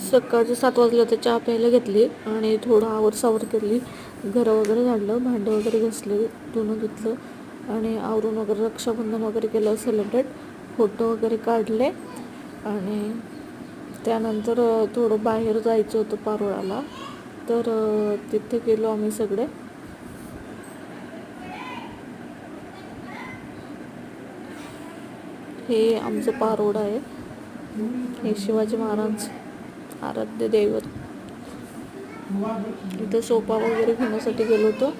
सकाळचे 7 वाजले होते, चहा प्यायला घेतली आणि थोडं आवरसावर केली. घरं वगैरे झाडलं, भांडं वगैरे घासले, धुणं धुतलं आणि आवरून वगैरे रक्षाबंधन वगैरे केलं सेलिब्रेट. फोटो वगैरे काढले आणि त्यानंतर थोडं बाहेर जायचं होतं पारोळ्याला, तर तिथे गेलो आम्ही सगळे. हे आमचं पारोळा आहे. हे शिवाजी महाराज आराध्य दैवत. इथं सोफा वगैरे घेण्यासाठी गेलो होतो.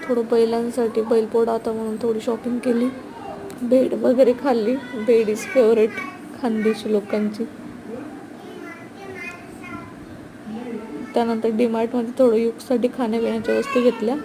थोडं बैलांसाठी, बैलपोळा आता म्हणून थोडी शॉपिंग केली. भेळ वगैरे खाल्ली. भेळ इज फेवरेट खानदेशी लोकांची. त्यानंतर डीमार्टमध्ये थोडं युगसाठी खाण्यापिण्याच्या वस्तू घेतल्या.